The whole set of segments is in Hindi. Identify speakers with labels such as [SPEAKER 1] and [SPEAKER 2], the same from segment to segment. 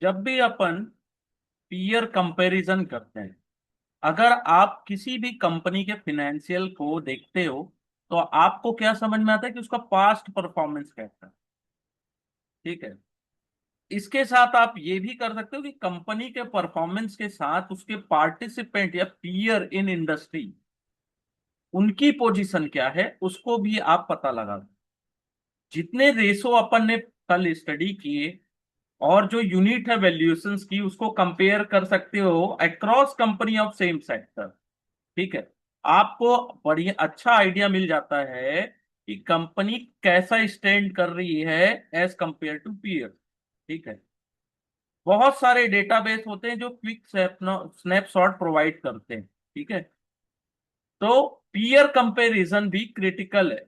[SPEAKER 1] जब भी अपन पीयर कंपैरिजन करते हैं, अगर आप किसी भी कंपनी के फिनेंशियल को देखते हो तो आपको क्या समझ में आता है कि उसका पास्ट परफॉर्मेंस कैसा है। ठीक है। इसके साथ आप ये भी कर सकते हो कि कंपनी के परफॉर्मेंस के साथ उसके पार्टिसिपेंट या पीयर इन इंडस्ट्री उनकी पोजीशन क्या है उसको भी आप पता लगा दो। जितने रेशो अपन ने कल स्टडी किए और जो यूनिट है वैल्यूएशंस की उसको कंपेयर कर सकते हो across company of same sector. ठीक है। आपको बढ़िया अच्छा आइडिया मिल जाता है कि कंपनी कैसा स्टैंड कर रही है एज कंपेयर टू पीयर। ठीक है। बहुत सारे डेटाबेस होते हैं जो क्विक स्नैपशॉट प्रोवाइड करते हैं। ठीक है। तो पीयर कंपैरिजन भी क्रिटिकल है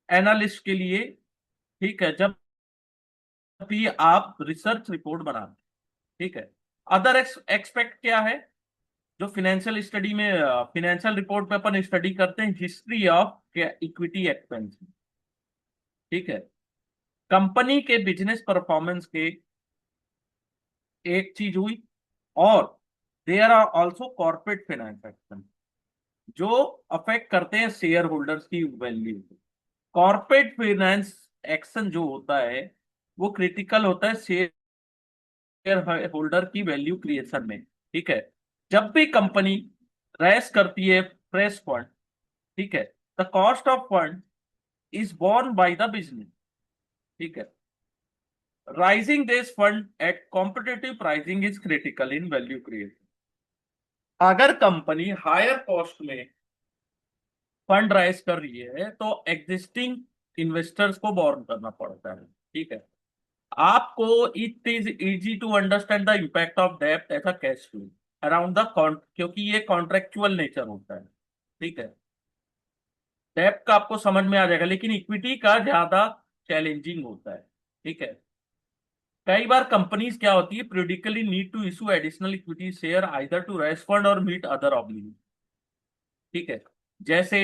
[SPEAKER 1] एनालिस्ट के लिए। ठीक है। जब भी आप रिसर्च रिपोर्ट बनाते हैं। ठीक है। अदर एक्सपेक्ट क्या है जो फिनेंशियल स्टडी में फिनेंशियल रिपोर्ट में अपन स्टडी करते हैं, हिस्ट्री ऑफ इक्विटी एक्सपेंस। ठीक है। कंपनी के बिजनेस परफॉर्मेंस के एक चीज हुई, और there are also corporate finance action जो अफेक्ट करते हैं शेयर होल्डर्स की वैल्यू। कॉर्पोरेट फाइनेंस एक्शन जो होता है वो क्रिटिकल होता है शेयर होल्डर की वैल्यू क्रिएशन में। ठीक है। जब भी कंपनी रेस करती है फ्रेश फंड, ठीक है, the cost of fund is borne by the business. ठीक है। Rising this fund eight competitive pricing is critical in value creation. अगर कंपनी हायर कॉस्ट में फंड राइज कर रही है तो एग्जिस्टिंग इन्वेस्टर्स को बोर्न करना पड़ता है। ठीक है। आपको it is easy to understand the impact of डेब्ट as a cash flow around the क्योंकि ये कॉन्ट्रेक्चुअल नेचर होता है। ठीक है। डेब्ट का आपको समझ में आ जाएगा, लेकिन इक्विटी का ज्यादा चैलेंजिंग होता है। ठीक है। कई बार कंपनीज क्या होती है periodically need to issue additional equity share either to raise fund or meet other obligation. ठीक है। जैसे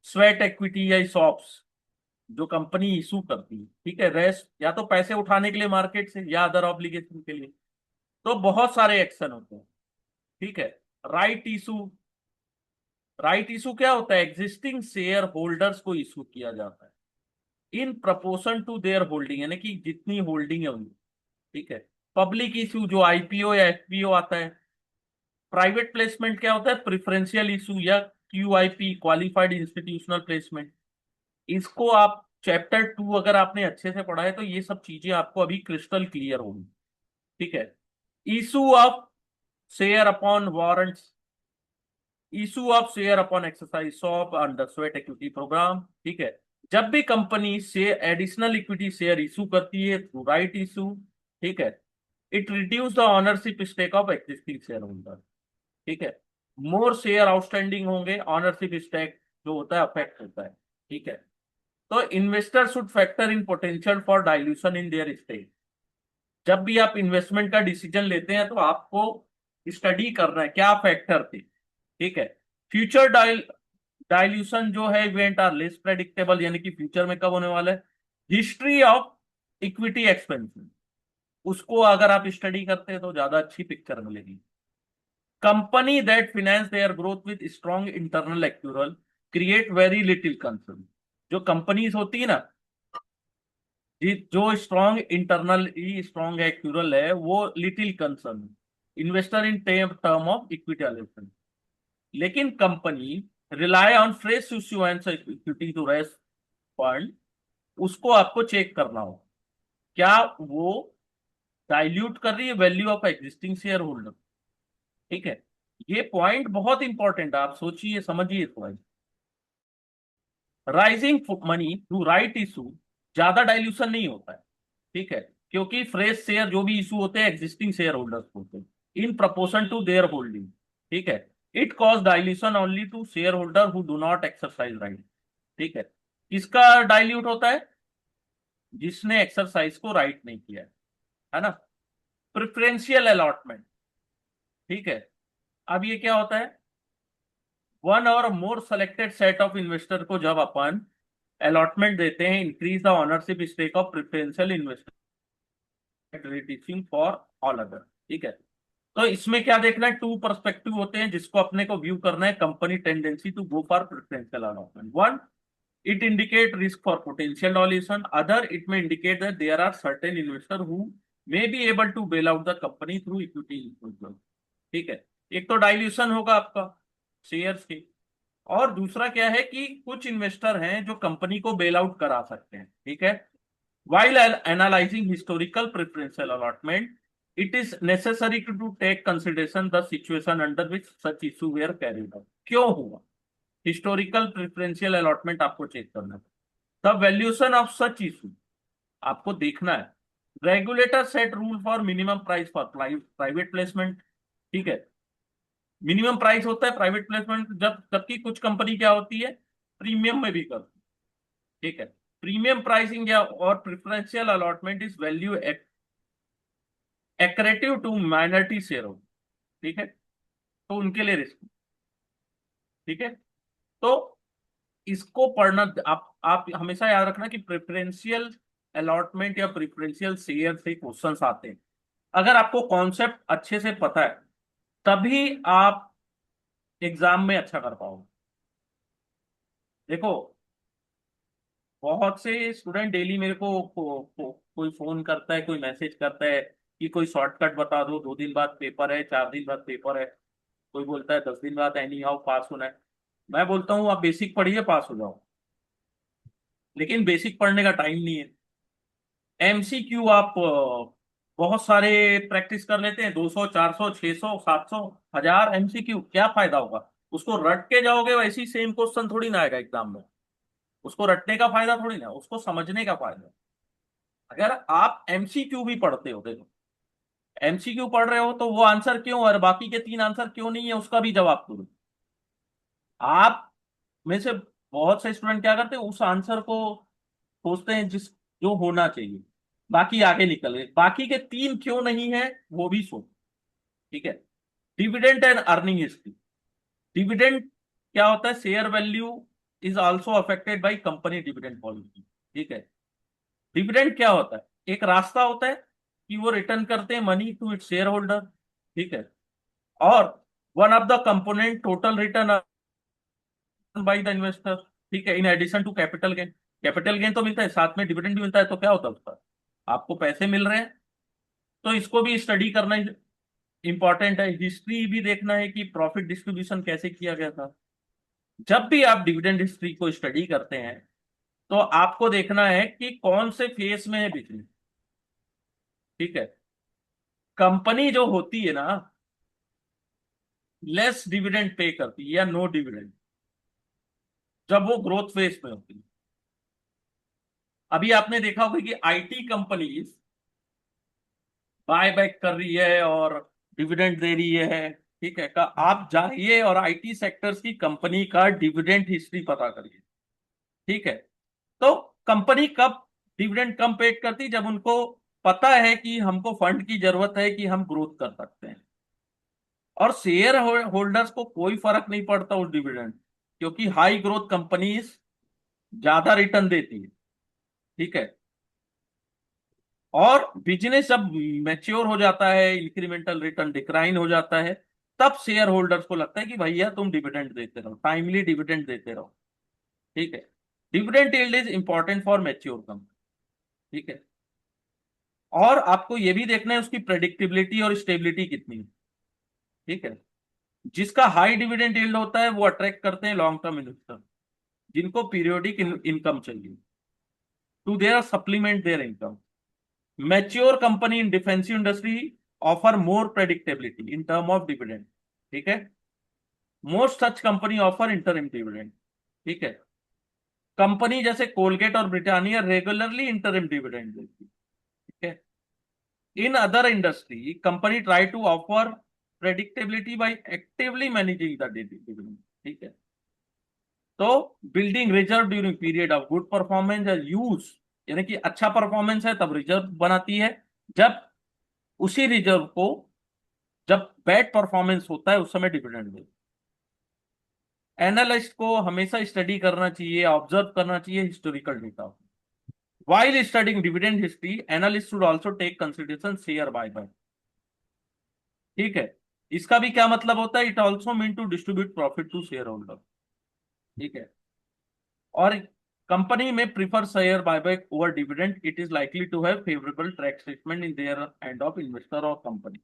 [SPEAKER 1] स्वेट इक्विटी या सॉप्स जो कंपनी इशू करती है। ठीक है। रेस या तो पैसे उठाने के लिए मार्केट से या अदर ऑब्लिगेशन के लिए। तो बहुत सारे एक्शन होते हैं। ठीक है। Right issue. राइट इशू क्या होता है? एग्जिस्टिंग शेयर होल्डर्स को इशू किया जाता है in proportion to their holding, यानी कि जितनी होल्डिंग है उनकी। ठीक है। पब्लिक इशू जो आईपीओ या एफपीओ आता है। प्राइवेट प्लेसमेंट क्या होता है? प्रिफरेंशियल इशू या क्यूआईपी क्वालिफाइड इंस्टीट्यूशनल प्लेसमेंट। इसको आप चैप्टर 2 अगर आपने अच्छे से पढ़ा है तो ये सब चीजें आपको अभी क्रिस्टल क्लियर होंगी। ठीक है। Issue of share upon warrants, issue of share upon exercise of under sweat equity programme. ठीक है। जब भी company share additional equity share issue करती है थ्रू राइट इशू, ठीक है, it reduce the ownership stake of existing share holder. ठीक है। मोर शेयर आउटस्टैंडिंग होंगे, ऑनरशिप स्टेक जो होता है अफेक्ट होता है। ठीक है। तो investor should factor in potential for dilution in their stake. जब भी आप इन्वेस्टमेंट का डिसीजन लेते हैं तो आपको स्टडी करना है क्या फैक्टर थे। ठीक है। फ्यूचर डाइल्यूशन जो है इवेंट आर लेस प्रेडिक्टेबल, यानी कि फ्यूचर में कब होने वाला है। हिस्ट्री ऑफ इक्विटी एक्सपेंशन, उसको अगर आप स्टडी करते हैं तो ज्यादा अच्छी पिक्चर मिलेगी। Company that finance their growth with strong internal accrual create very little concern. जो कंपनीज होती है ना, जो स्ट्रॉन्ग इंटरनली स्ट्रॉन्ग एक्यूरल है वो little concern investor in term of equity allocation. लेकिन company rely on fresh issuance equity to raise fund, उसको आपको चेक करना होगा क्या वो डाइल्यूट कर रही है value of existing share holder. ठीक है। ये पॉइंट बहुत इंपॉर्टेंट है, आप सोचिए समझिए थोड़ा। Rising money through right issue ज्यादा डाइल्यूशन नहीं होता है। ठीक है। क्योंकि फ्रेश शेयर जो भी इशू होते हैं एग्जिस्टिंग शेयर होल्डर्स होते हैं in proportion to their holding. ठीक है। It cause dilution only to shareholder who do not exercise right. ठीक है। किसका डाइल्यूट होता है? जिसने एक्सरसाइज को राइट नहीं किया है ना। Preferential allotment. ठीक है। अब ये क्या होता है? One or more selected set of investor को जब अपन अलॉटमेंट देते हैं, increase the ownership stake of preferential investor. Reducing for all other. ठीक है, तो इसमें क्या देखना है, टू पर्सपेक्टिव होते हैं जिसको अपने को व्यू करना है। Company tendency to go for preferential allotment, one, it indicate risk for potential dilution. Other, it may indicate that there are certain investors who may be able to bail out the company through equity infusion। ठीक है, एक तो डाइल्यूशन होगा आपका शेयर्स के, और दूसरा क्या है कि कुछ इन्वेस्टर हैं जो कंपनी को बेल आउट करा सकते हैं। ठीक है, while analyzing historical preferential allotment, it is necessary to take consideration the situation under which such issue were carried out। क्यों हुआ हिस्टोरिकल प्रेफरेंशियल अलॉटमेंट आपको चेक करना है। The valuation of such issue आपको देखना है। Regulator set rule for minimum price for private placement. ठीक है, मिनिमम प्राइस होता है प्राइवेट प्लेसमेंट, जबकि कुछ कंपनी क्या होती है प्रीमियम में भी करती है। ठीक है, प्रीमियम प्राइसिंग या और preferential allotment is value accretive to minority share holder. ठीक है, तो उनके लिए रिस्क। ठीक है, तो इसको पढ़ना, आप हमेशा याद रखना कि प्रेफरेंशियल अलॉटमेंट या प्रेफरेंशियल शेयर से क्वेश्चंस आते हैं। अगर आपको कॉन्सेप्ट अच्छे से पता है तभी आप एग्जाम में अच्छा कर पाओगे। देखो, बहुत से स्टूडेंट डेली मेरे कोई फोन करता है, कोई मैसेज करता है कि कोई शॉर्टकट बता दो, 2 दिन बाद पेपर है, 4 दिन बाद पेपर है, कोई बोलता है 10 दिन बाद एनी हाउ पास होना है। मैं बोलता हूँ आप बेसिक पढ़िए, पास हो जाओ। लेकिन बेसिक पढ़ने का टाइम नहीं है। एमसीक्यू आप बहुत सारे प्रैक्टिस कर लेते हैं, 200 400 600 700 1000 एमसीक्यू, क्या फायदा होगा? उसको रट के जाओगे, वैसे ही सेम क्वेश्चन थोड़ी ना आएगा एग्जाम में। उसको रटने का फायदा थोड़ी ना, उसको समझने का फायदा। अगर आप एमसीक्यू भी पढ़ते हो, देखो एमसीक्यू पढ़ रहे हो तो वो आंसर क्यों और बाकी के 3 आंसर क्यों नहीं है, उसका भी जवाब दो। आप में से बहुत से स्टूडेंट क्या करते हैं, उस आंसर को सोचते हैं जिस जो होना चाहिए, बाकी आगे निकल गए, बाकी के 3 क्यों नहीं है वो भी सोच। ठीक है, dividend and earning history. Dividend क्या होता है, share value is also affected by company dividend policy. ठीक है, डिविडेंड क्या होता है, एक रास्ता होता है कि वो रिटर्न करते हैं money to it share holder. ठीक है, और one of the component total return by the investor. ठीक है, in addition to capital gain. Capital gain तो मिलता है, साथ में डिविडेंड भी मिलता है, तो क्या होता है उसका, आपको पैसे मिल रहे हैं। तो इसको भी स्टडी करना इंपॉर्टेंट है। हिस्ट्री भी देखना है कि प्रॉफिट डिस्ट्रीब्यूशन कैसे किया गया था। जब भी आप डिविडेंड हिस्ट्री को स्टडी करते हैं तो आपको देखना है कि कौन से फेस में है बिजनेस। ठीक है, कंपनी जो होती है ना, लेस डिविडेंड पे करती है या नो डिविडेंड, जब वो ग्रोथ फेस में होती है। अभी आपने देखा होगा कि आईटी कंपनीज बाय बैक कर रही है और डिविडेंड दे रही है। ठीक है, का आप जाइए और आईटी सेक्टर्स की कंपनी का डिविडेंड हिस्ट्री पता करिए। ठीक है, तो कंपनी कब डिविडेंड कम पेड करती, जब उनको पता है कि हमको फंड की जरूरत है कि हम ग्रोथ कर सकते हैं। और शेयर होल्डर्स को कोई फर्क नहीं पड़ता उस डिविडेंड, क्योंकि हाई ग्रोथ कंपनीज ज्यादा रिटर्न देती है। ठीक है, और बिजनेस जब मैच्योर हो जाता है, इंक्रीमेंटल रिटर्न डिक्लाइन हो जाता है, तब शेयर होल्डर्स को लगता है कि भैया तुम डिविडेंड देते रहो, टाइमली डिविडेंड देते रहो। ठीक है, dividend yield is important for mature company. ठीक है, और आपको यह भी देखना है उसकी प्रेडिक्टेबिलिटी और स्टेबिलिटी कितनी है। ठीक है, जिसका हाई डिविडेंड यील्ड होता है वो अट्रैक्ट करते हैं लॉन्ग टर्म इन्वेस्टर, जिनको पीरियोडिक इनकम चाहिए to their supplement their income. Mature company in defensive industry offer more predictability in term of dividend. ठीक है, most such company offer interim dividend. ठीक है, कंपनी जैसे कोलगेट और ब्रिटानिया रेगुलरली इंटरिम डिविडेंड देती है। ठीक है, in other industry company try to offer predictability by actively managing the dividend. ठीक है, तो building reserve during period of good performance use, यानी कि अच्छा परफॉर्मेंस है तब रिजर्व बनाती है, जब उसी रिजर्व को जब बैड परफॉर्मेंस होता है उस समय डिविडेंड देती है। एनालिस्ट को हमेशा स्टडी करना चाहिए, ऑब्जर्व करना चाहिए historical data. While studying dividend history, analysts should also take consideration share buyback. ठीक है, इसका भी क्या मतलब होता है? It also mean to distribute profit to share holder. ठीक है, और company may prefer share buyback over dividend, it is likely to have favourable tax treatment in their end of investor or company.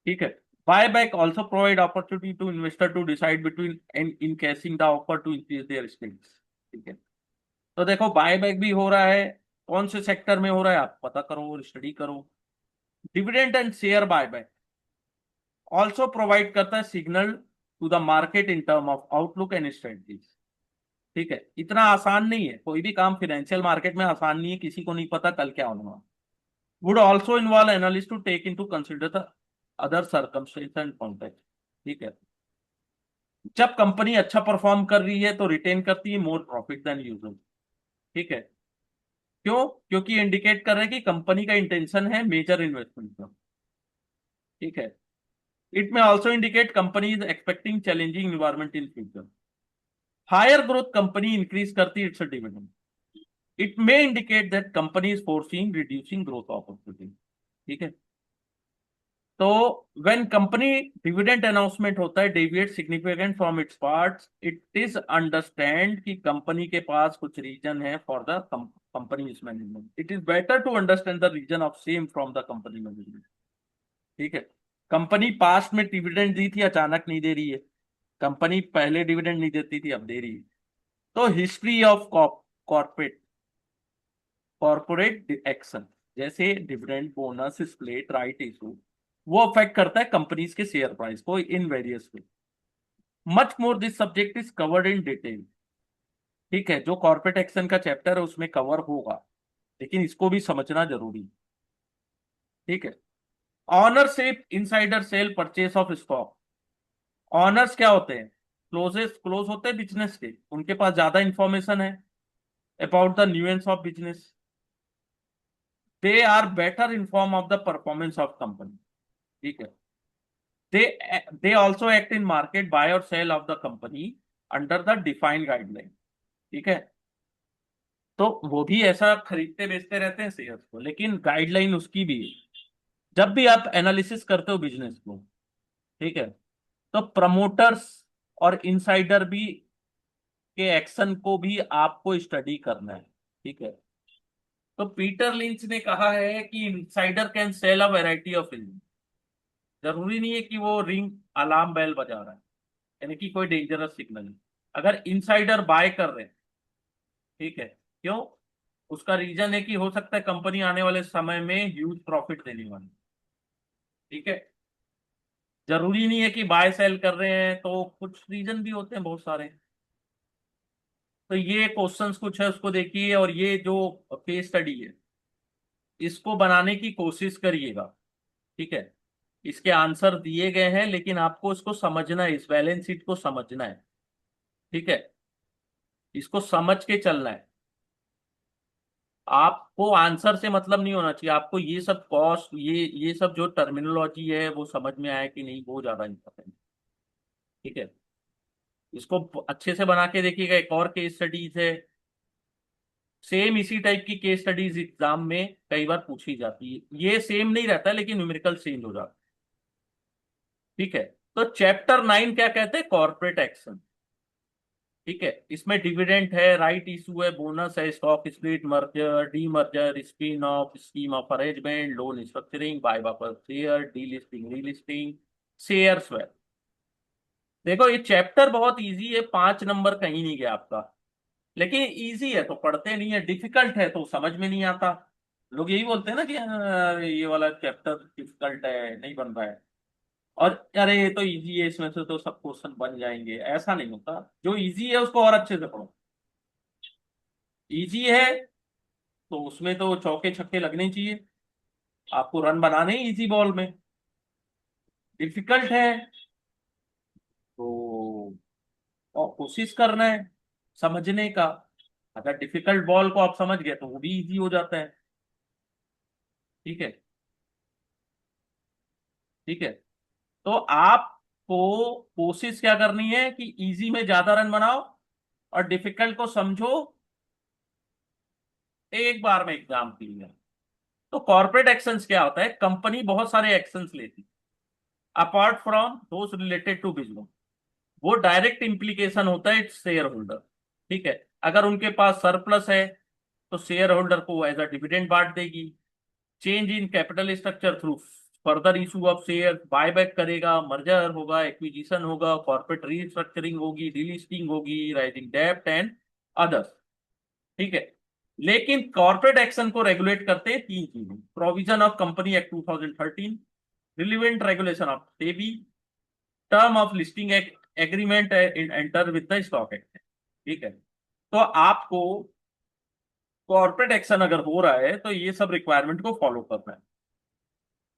[SPEAKER 1] ठीक है, buyback also provide opportunity to investor to decide between in cashing the offer to increase their stakes. ठीक है, तो देखो बायबैक भी हो रहा है, कौन से सेक्टर में हो रहा है आप पता करो और स्टडी करो। Dividend and share buyback also provide करता है signal to the market in term of outlook and strategies. ठीक है, इतना आसान नहीं है, कोई भी काम फाइनेंशियल मार्केट में आसान नहीं है, किसी को नहीं पता कल क्या होने वाला। Would also involve analyst to take in to consider the other circumstance and context. ठीक है, जब कंपनी अच्छा परफॉर्म कर रही है तो रिटेन करती है मोर प्रॉफिट देन यूजुअल। ठीक है, क्यों? क्योंकि इंडिकेट कर रहे हैं कि कंपनी का इंटेंशन है मेजर इन्वेस्टमेंट का। ठीक है, it may also indicate company is expecting challenging environment in future. Higher growth company increase करती है its dividend. It may indicate that company is forcing reducing growth opportunity. ठीक है, तो व्हेन कंपनी डिविडेंड अनाउंसमेंट होता है deviate significant from its past, it is understand कि कंपनी के पास कुछ रीजन है for the company management. It is better to understand the reason of same from the company management. ठीक है, कंपनी पास्ट में डिविडेंड दी थी, अचानक नहीं दे रही है। कंपनी पहले डिविडेंड नहीं देती थी, अब दे रही है। तो history of corporate corporate action, जैसे dividend, bonus, split, right issue, वो अफेक्ट करता है कंपनीज के शेयर प्राइस को in various way. Much more this subject is covered in detail. ठीक है, जो कॉर्पोरेट एक्शन का चैप्टर है उसमें कवर होगा, लेकिन इसको भी समझना जरूरी है। ठीक है, ownership, insider sale, purchase of stock. Owners क्या होते हैं? क्लोज होते हैं बिजनेस के, उनके पास ज्यादा इंफॉर्मेशन है about the nuance of business. They are better inform of the performance of company. ठीक है, they also act in market, buy or sell of the company under the defined guideline। ठीक है, तो वो भी ऐसा खरीदते बेचते रहते हैं शेयर्स को, लेकिन गाइडलाइन उसकी भी है। जब भी आप एनालिसिस करते हो बिजनेस को, ठीक है, तो प्रमोटर्स और इनसाइडर भी के एक्शन को भी आपको स्टडी करना है। ठीक है, तो पीटर लिंच ने कहा है कि insider can sell a variety of film. जरूरी नहीं है कि वो रिंग अलार्म बेल बजा रहा है, यानी कि कोई डेंजरस सिग्नल है। अगर इनसाइडर बाय कर रहे हैं, ठीक है, क्यों? उसका रीजन है कि हो सकता है कंपनी आने वाले समय में ह्यूज प्रॉफिट देने वाली। ठीक है, जरूरी नहीं है कि बाय सेल कर रहे हैं, तो कुछ रीजन भी होते हैं बहुत सारे। तो ये क्वेश्चंस कुछ है उसको देखिए, और ये जो केस स्टडी है इसको बनाने की कोशिश करिएगा। ठीक है, इसके आंसर दिए गए हैं, लेकिन आपको इसको समझना है, इस बैलेंस शीट को समझना है। ठीक है, इसको समझ के चलना है। आपको आंसर से मतलब नहीं होना चाहिए, आपको ये सब कॉस्ट, ये सब जो टर्मिनोलॉजी है वो समझ में आया कि नहीं, वो ज्यादा इंपॉर्टेंट। ठीक है, इसको अच्छे से बना के देखिएगा। एक और केस स्टडीज है, सेम इसी टाइप की केस स्टडीज एग्जाम में कई बार पूछी जाती है। ये सेम नहीं रहता है, लेकिन न्यूमेरिकल चेंज हो जाता है। ठीक है, तो चैप्टर 9 क्या कहते हैं? Corporate action. ठीक है, इसमें डिविडेंड है, राइट इशू है, बोनस है, stock split, merger, demerger, spin off, scheme of arrangement, loan structuring, buy वापस share, delisting, relisting, share swap. देखो ये चैप्टर बहुत इजी है, 5 नंबर कहीं नहीं गया आपका। लेकिन इजी है तो पढ़ते नहीं है, डिफिकल्ट है तो समझ में नहीं आता। लोग यही बोलते हैं ना कि ये वाला चैप्टर डिफिकल्ट है, नहीं बन रहा है, और अरे ये तो इजी है, इसमें से तो सब क्वेश्चन बन जाएंगे। ऐसा नहीं होता, जो इजी है उसको और अच्छे से पढ़ो। इजी है तो उसमें तो चौके छक्के लगने चाहिए, आपको रन बनाने ही इजी बॉल में। डिफिकल्ट है तो और कोशिश करना है समझने का। अगर डिफिकल्ट बॉल को आप समझ गए तो वो भी इजी हो जाता है। ठीक है, ठीक है, तो आपको कोशिश क्या करनी है कि इजी में ज्यादा रन बनाओ और डिफिकल्ट को समझो, एक बार में एग्जाम क्लियर। तो कॉर्पोरेट एक्शंस क्या होता है, कंपनी बहुत सारे एक्शंस लेती है apart from those related to business. वो डायरेक्ट इम्प्लीकेशन होता है इट्स शेयर होल्डर। ठीक है, अगर उनके पास सरप्लस है तो शेयर होल्डर को एज अ डिविडेंड बांट देगी। Change in capital structure through further issue of share, buyback करेगा, मर्जर होगा, एक्विजिशन होगा, कॉर्पोरेट रीस्ट्रक्चरिंग होगी, डीलिस्टिंग होगी, राइजिंग डेब्ट एंड अदर्स। ठीक है, लेकिन कॉर्पोरेट एक्शन को रेगुलेट करते हैं तीन चीजें: provision of company act 2013, relevant regulation of SEBI, term of listing agreement enter with the stock act. ठीक है, तो आपको कॉर्पोरेट एक्शन अगर हो रहा है तो ये सब रिक्वायरमेंट को फॉलो करना है।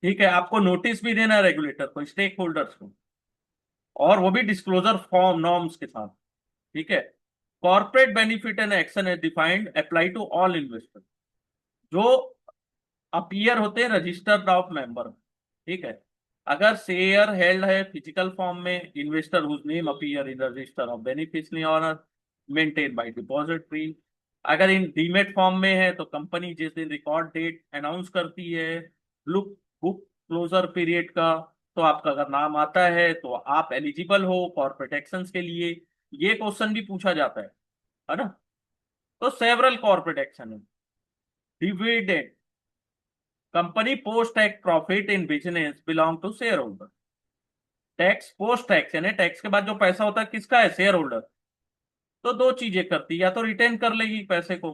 [SPEAKER 1] ठीक है, आपको नोटिस भी देना है रेगुलेटर को, स्टेक होल्डर्स को, और वो भी डिस्क्लोजर फॉर्म नॉर्म्स के साथ। ठीक है, कॉर्पोरेट बेनिफिट एंड एक्शन है defined apply to all investor जो अपीयर होते हैं रजिस्टर्ड ऑफ मेंबर। ठीक है, अगर शेयर हेल्ड है फिजिकल फॉर्म में, investor whose name appear in register of beneficiary owner maintain by depository. अगर इन डीमेट फॉर्म में है तो कंपनी जिस दिन रिकॉर्ड डेट अनाउंस करती है लुक बुक क्लोजर पीरियड का, तो आपका अगर नाम आता है तो आप एलिजिबल हो कॉर्पोरेट एक्शंस के लिए। ये क्वेश्चन भी पूछा जाता है ना। तो सेवरल कॉर्पोरेट एक्शन है। Dividend, company post tax profit in business belong to shareholder. Tax post tax यानी टैक्स के बाद जो पैसा होता है किसका है, शेयर होल्डर। तो दो चीजें करती है, या तो रिटेन कर लेगी पैसे को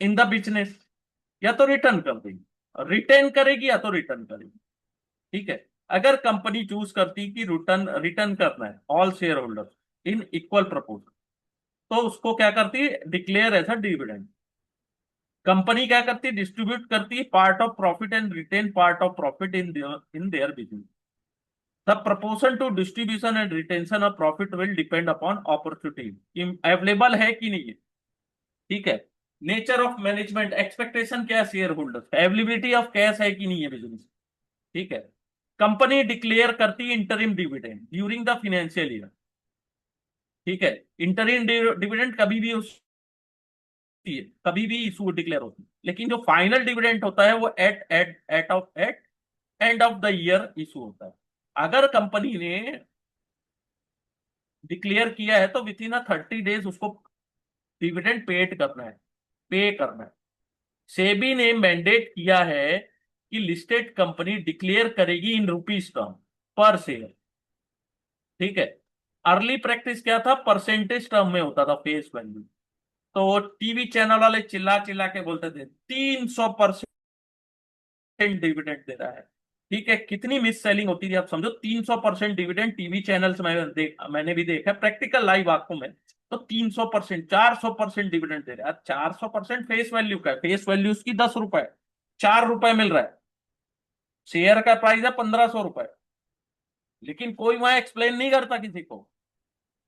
[SPEAKER 1] इन द बिजनेस, या तो रिटर्न कर देगी। रिटेन करेगी या तो रिटर्न करेगी। ठीक है, अगर कंपनी चूज करती कि रिटर्न रिटर्न करना है all share holder in equal proportion, तो उसको क्या करती है, declare as a dividend. Company क्या करती है, डिस्ट्रीब्यूट करती है part of profit and retain part of profit in their business. The proportion to distribution and retention of profit will depend upon opportunity available है कि नहीं है। ठीक है, नेचर ऑफ मैनेजमेंट एक्सपेक्टेशन क्या है share holder, availability of cash है कि नहीं है बिजनेस। ठीक है, कंपनी डिक्लेयर करती है interim dividend during the financial year. ठीक है, इंटरिम डिविडेंड कभी भी होती है, कभी भी इशू डिक्लेयर होती है, लेकिन जो फाइनल डिविडेंड होता है वो at end of the year issue होता है। अगर कंपनी ने डिक्लेयर किया है तो विथ इन 30 डेज उसको डिविडेंड पेड करना है, पे करना है। सेबी ने मैंडेट किया है कि लिस्टेड कंपनी डिक्लेयर करेगी इन रुपीज टर्म पर शेयर। ठीक है, अर्ली प्रैक्टिस क्या था, परसेंटेज टर्म में होता था फेस वैल्यू। तो टीवी चैनल वाले चिल्ला चिल्ला के बोलते थे 300% डिविडेंड दे रहा है। ठीक है, कितनी मिस सेलिंग होती थी आप समझो, 300% डिविडेंड टीवी चैनल्स में मैंने भी देखा प्रैक्टिकल लाइव आंखों में। तो 300%, 400% डिविडेंड दे रहे हैं। 400% फेस वैल्यू का है, फेस वैल्यू उसकी 10 रुपए, 4 रुपए मिल रहा है। शेयर का प्राइस है 1500 रुपए, लेकिन कोई वहां एक्सप्लेन नहीं करता किसी को।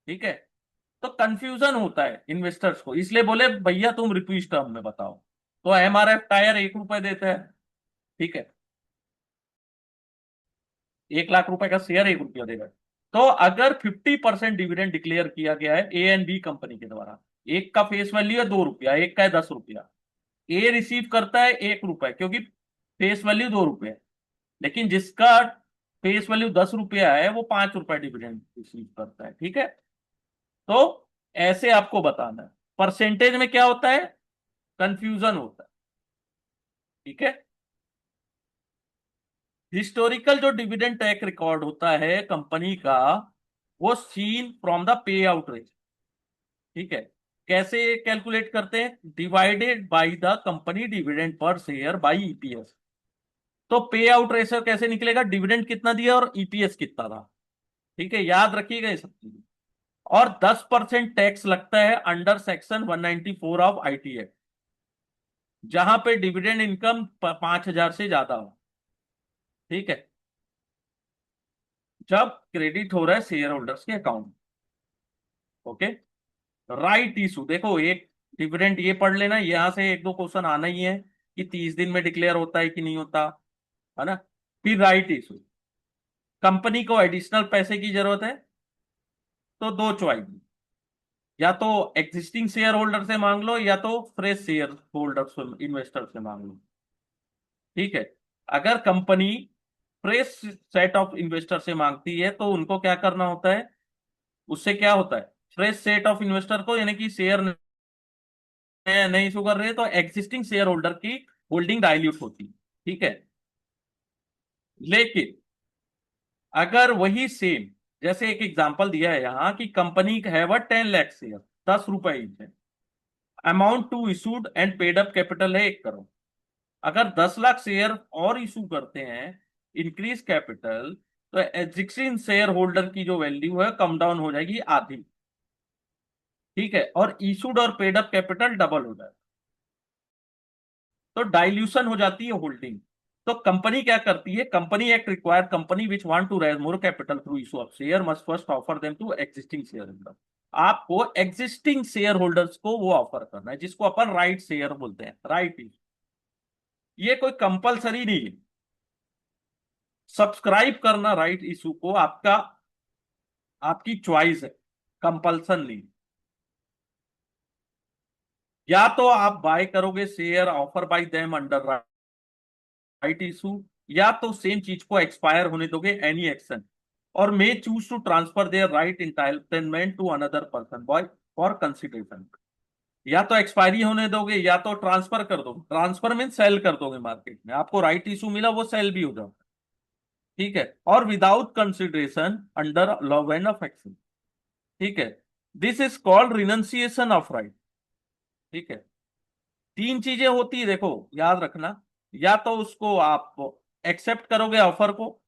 [SPEAKER 1] ठीक है, तो कंफ्यूजन होता है इन्वेस्टर्स को, इसलिए बोले भैया तुम रुपीज टर्म में बताओ। तो एमआरएफ टायर 1 रुपए देता है। ठीक है, 1 लाख रुपए का शेयर 1 रुपया देगा। तो अगर 50% डिविडेंड डिक्लेयर किया गया है ए एंड बी कंपनी के द्वारा, एक का फेस वैल्यू है 2 रुपया, एक का है 10 रुपया। ए रिसीव करता है 1 रुपया क्योंकि फेस वैल्यू 2 रुपये है, लेकिन जिसका फेस वैल्यू 10 रुपया है वो 5 रुपया डिविडेंड रिसीव करता है। ठीक है, तो ऐसे आपको बताना है। परसेंटेज में क्या होता है, कंफ्यूजन होता है। ठीक है, हिस्टोरिकल जो डिविडेंड ट्रैक रिकॉर्ड होता है कंपनी का, वो seen from the pay out rate. ठीक है, कैसे कैलकुलेट करते हैं, divided by the company dividend per share by EPS. तो पे आउट रेशियो कैसे निकलेगा, डिविडेंड कितना दिया और ईपीएस कितना था। ठीक है, याद रखिएगा ये सब चीजें। और 10% टैक्स लगता है under section 194 of IT act, जहां पे डिविडेंड इनकम 5,000 से ज्यादा हो। ठीक है, जब क्रेडिट हो रहा है शेयर होल्डर्स के अकाउंट। ओके, राइट इशू, देखो एक डिविडेंड ये पढ़ लेना, यहां से एक दो क्वेश्चन आना ही है कि 30 दिन में डिक्लेयर होता है कि नहीं होता, है ना। फिर राइट इशू, कंपनी को एडिशनल पैसे की जरूरत है तो दो चॉइस, या तो एग्जिस्टिंग शेयर होल्डर से मांग लो या तो फ्रेश शेयर होल्डर से, इन्वेस्टर से मांग लो। ठीक है। अगर company fresh set of investor से मांगती है तो उनको क्या करना होता है, उससे क्या होता है, फ्रेश सेट ऑफ इन्वेस्टर को, यानी कि शेयर नहीं इशू कर रहे हैं तो एग्जिस्टिंग शेयर होल्डर की होल्डिंग डाइल्यूट होती है। ठीक है। लेकिन अगर वही सेम, जैसे एक एग्जांपल दिया है यहाँ कि कंपनी है वह 10 लाख शेयर, 10 रुपए ईच है, amount to issued and paid up capital है 1 करोड़। अगर 10 लाख शेयर और इशू करते हैं, इंक्रीज कैपिटल, तो एग्जिस्टिंग शेयर होल्डर की जो वैल्यू है कम डाउन हो जाएगी आधी। ठीक है। और इशूड और पेड अप कैपिटल डबल हो जाएगा, तो डाइल्यूशन हो जाती है होल्डिंग। तो कंपनी क्या करती है, company act require company which want to raise more capital through issue of share must first offer them to existing share holder. आपको एग्जिस्टिंग शेयर होल्डर्स को वो ऑफर करना है जिसको अपन राइट शेयर बोलते हैं, राइट इशू। ये कोई कंपलसरी नहीं है सब्सक्राइब करना राइट इशू को, आपका आपकी चॉइस है, कंपल्सन नहीं। या तो आप बाय करोगे share offer bye them under right issue, या तो सेम चीज को एक्सपायर होने दोगे एनी एक्शन, और may choose to transfer their right entitlement to another person by for consideration. या तो एक्सपायरी होने दोगे या तो ट्रांसफर कर दोगे, ट्रांसफर मीन सेल कर दोगे मार्केट में, आपको राइट इशू मिला वो सेल भी हो जाओ। ठीक है। और without consideration under law end of action. ठीक है। This is called renunciation of right. ठीक है। तीन चीजें होती है देखो, याद रखना। या तो उसको आप एक्सेप्ट करोगे ऑफर को,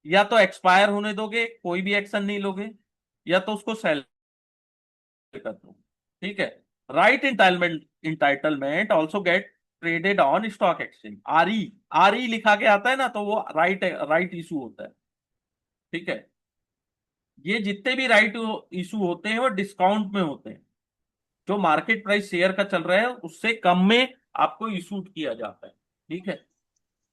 [SPEAKER 1] या तो एक्सपायर होने दोगे कोई भी एक्शन नहीं लोगे, या तो उसको सेल कर दो। ठीक है। Right entitlement, entitlement also get traded on stock exchange. RE, RE लिखा के आता है ना तो वो राइट, राइट इशू होता है। ठीक है। ये जितने भी राइट इशू होते हैं वो डिस्काउंट में होते हैं, जो मार्केट प्राइस शेयर का चल रहा है उससे कम में आपको इशू किया जाता है। ठीक है।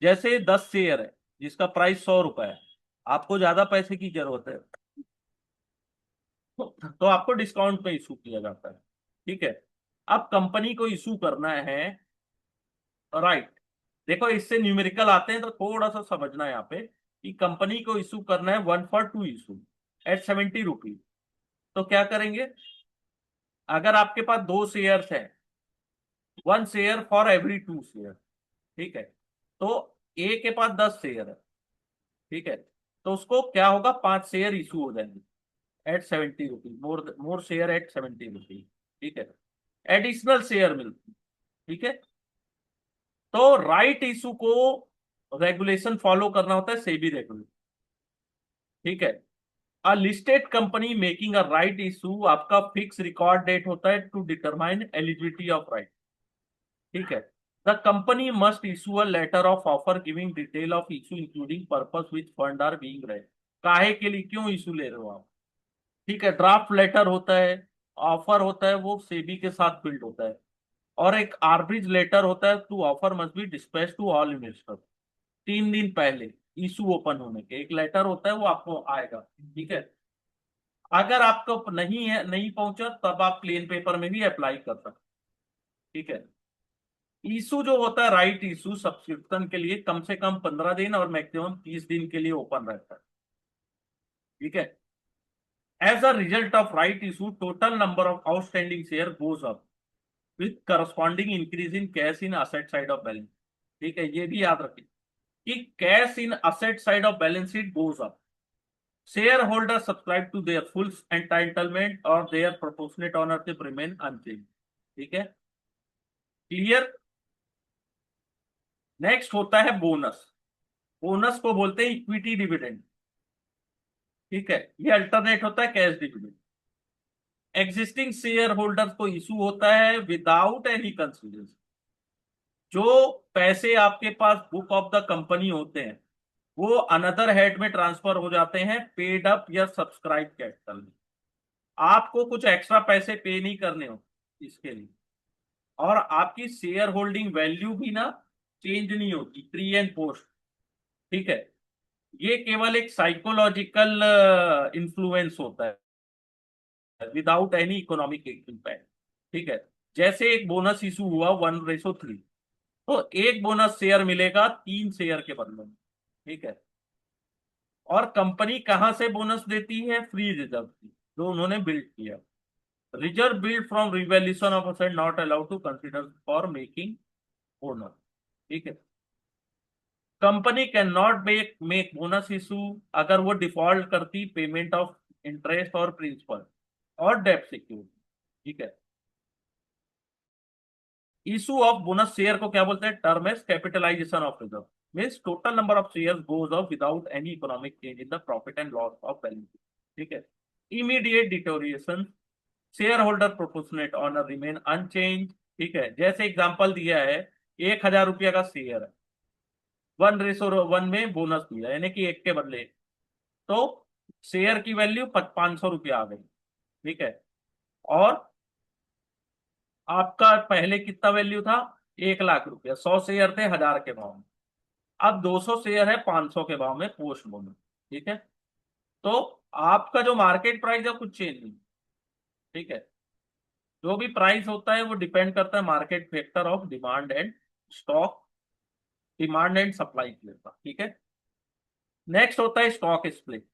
[SPEAKER 1] जैसे 10 शेयर है जिसका प्राइस 100 रुपए है, आपको ज्यादा पैसे की जरूरत है तो आपको डिस्काउंट में इशू किया जाता है। ठीक है। अब कंपनी को इशू करना है, राइट। देखो इससे न्यूमेरिकल आते हैं तो थोड़ा सा समझना है यहाँ पे कि कंपनी को इशू करना है 1 for 2 इशू एट 70 रुपीज। तो क्या करेंगे, अगर आपके पास 2 शेयर्स है, 1 शेयर फॉर एवरी 2 शेयर। ठीक है। तो ए के पास 10 शेयर है। ठीक है। तो उसको क्या होगा, 5 शेयर इशू हो जाएंगे at 70 rupees, more more share at 70 rupees. ठीक है। एडिशनल शेयर मिलती। ठीक है। तो राइट इशू को रेगुलेशन फॉलो करना होता है, सेबी रेगुलेशन। ठीक है। A listed company making a right issue, आपका फिक्स रिकॉर्ड डेट होता है to determine eligibility of right. ठीक है। The company must issue a letter of offer giving detail of issue including purpose which fund are being raise. काहे के लिए, क्यों इशू ले रहे हो आप। ठीक है। ड्राफ्ट लेटर होता है, ऑफर होता है वो सेबी के साथ फिल्ड होता है, और एक आर्बिज लेटर होता है to offer must be dispatch to all investor. 3 दिन पहले इशू ओपन होने के एक लेटर होता है वो आपको आएगा। ठीक है। अगर आपको नहीं है, नहीं पहुंचा, तब आप प्लेन पेपर में भी अप्लाई कर सकते। ठीक है। इशू जो होता है राइट इशू सब्सक्रिप्शन के लिए कम से कम 15 दिन और मैक्सिमम 30 दिन के लिए ओपन रहता है। ठीक है। As a result of right issue total number of outstanding share goes up with corresponding increase in cash in asset side of balance. ठीक है। ये भी याद रखें कि cash in asset side of balance sheet goes up, shareholders subscribe to their full entitlement or their proportionate ownership remain unchanged। ठीक है। क्लियर। नेक्स्ट होता है बोनस। बोनस को बोलते हैं इक्विटी डिविडेंड। ठीक है। ये अल्टरनेट होता है cash dividend. Existing share holder को इशू होता है विदाउट एनी कंसिडरेशन। जो पैसे आपके पास बुक ऑफ द कंपनी होते हैं वो अनदर हेड में ट्रांसफर हो जाते हैं पेड अप या सब्सक्राइब कैपिटल में। आपको कुछ एक्स्ट्रा पैसे पे नहीं करने हो इसके लिए, और आपकी शेयर होल्डिंग वैल्यू भी ना चेंज नहीं होती प्री एंड पोस्ट। ठीक है। ये केवल एक साइकोलॉजिकल इन्फ्लुएंस होता है। Without any economic impact. ठीक है, जैसे एक बोनस इशू हुआ 1:3, तो एक बोनस शेयर मिलेगा 3 शेयर के बदले में। ठीक है, और कंपनी कहां से बोनस देती है? फ्री रिजर्व की, जो उन्होंने बिल्ड किया। Reserve build from revaluation of asset not allowed to consider for making owner. ठीक है, company can not make bonus issue अगर वो डिफॉल्ट करती पेमेंट ऑफ इंटरेस्ट और प्रिंसिपल और डेब्ट सिक्योरिटी। ठीक है, इशू ऑफ बोनस शेयर को क्या बोलते हैं? Term as capitalisation of reserve, means total number of share goes off without any economic change in the profit and loss of balance sheet. ठीक है, immediate deterioration, share holder proportionate owner remain unchanged. ठीक है, जैसे एग्जांपल दिया है, 1,000 रुपया का शेयर है, 1:1 में बोनस दिया, यानी कि एक के बदले, तो शेयर की वैल्यू 500 रुपया आ गई। ठीक है, और आपका पहले कितना वैल्यू था? 1,00,000 रुपया। 100 शेयर थे 1,000 के भाव में, अब 200 शेयर है 500 के भाव में पोस्ट बोनस। ठीक है, तो आपका जो मार्केट प्राइस है कुछ चेंज नहीं। ठीक है, जो भी प्राइस होता है वो डिपेंड करता है market factor of demand and stock, demand and supply के ऊपर। ठीक है, नेक्स्ट होता है स्टॉक स्प्लिट।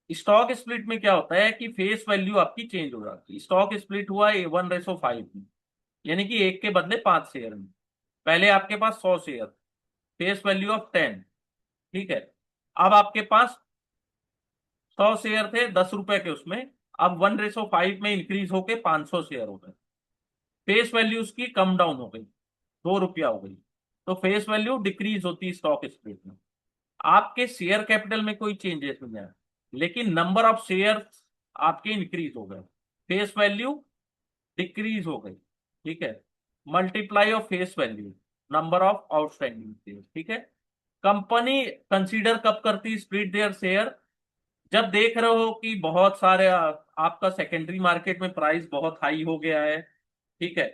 [SPEAKER 1] स्टॉक स्प्लिट में क्या होता है कि फेस वैल्यू आपकी चेंज हो जाती है। स्टॉक स्प्लिट हुआ 1:5 में, यानी कि एक के बदले 5 शेयर में। पहले आपके पास 100 शेयर, फेस वैल्यू ऑफ 10। ठीक है, अब आपके पास 100 शेयर थे 10 रुपए के, उसमें अब 1:5 में इंक्रीज होके 500 शेयर हो गए। फेस वैल्यू उसकी कम डाउन हो गई, 2 रुपया हो गई, तो फेस वैल्यू डिक्रीज होती है स्टॉक स्प्लिट में। आपके शेयर कैपिटल में कोई चेंजेस नहीं आया, लेकिन नंबर ऑफ शेयर आपके इंक्रीज हो गए, फेस वैल्यू डिक्रीज हो गई। ठीक है, multiply of face value, number of outstanding share. ठीक है, कंपनी कंसीडर कब करती स्प्लिट देयर शेयर? जब देख रहे हो कि बहुत सारे आपका सेकेंडरी मार्केट में प्राइस बहुत हाई हो गया है। ठीक है,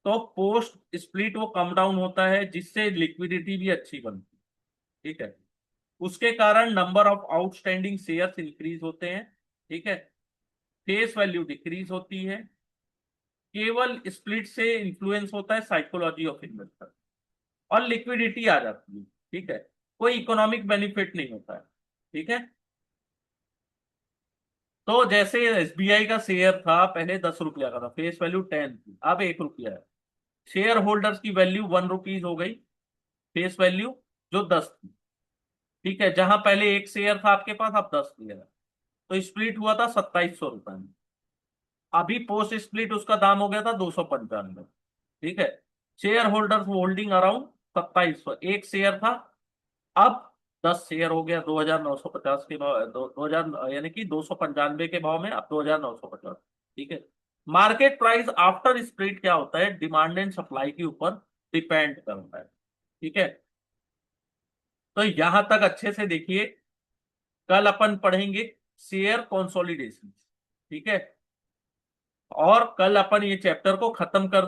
[SPEAKER 1] तो पोस्ट स्प्लिट वो कम डाउन होता है, जिससे लिक्विडिटी भी अच्छी बनती है। ठीक है, उसके कारण number of outstanding shares increase होते हैं। ठीक है, फेस वैल्यू डिक्रीज होती है। केवल स्प्लिट से इन्फ्लुएंस होता है साइकोलॉजी ऑफ इन्वेस्टर, और लिक्विडिटी आ जाती है। ठीक है, कोई इकोनॉमिक बेनिफिट नहीं होता है। ठीक है, तो जैसे एसबीआई का शेयर था पहले 10 रुपया का था, फेस वैल्यू 10 थी, अब 1 रुपया है। शेयर होल्डर्स की वैल्यू 1 रुपीज हो गई, फेस वैल्यू जो 10 थी। ठीक है, जहां पहले एक शेयर था आपके पास, अब 10 शेयर है, तो स्प्लिट हुआ था 2,700 रुपए में। अभी पोस्ट स्प्लिट उसका दाम हो गया था 295। ठीक है, शेयर होल्डर्स होल्डिंग अराउंड 2,700, एक शेयर था, अब 10 शेयर हो गया 2,950 के भाव, 2,000 यानी कि 295 के भाव में, अब 2,950। ठीक है, मार्केट प्राइस आफ्टर स्प्लिट क्या होता है? डिमांड एंड सप्लाई के ऊपर डिपेंड करता है। ठीक है, तो यहां तक अच्छे से देखिए। कल अपन पढ़ेंगे शेयर कंसोलिडेशन। ठीक है, और कल अपन ये चैप्टर को खत्म कर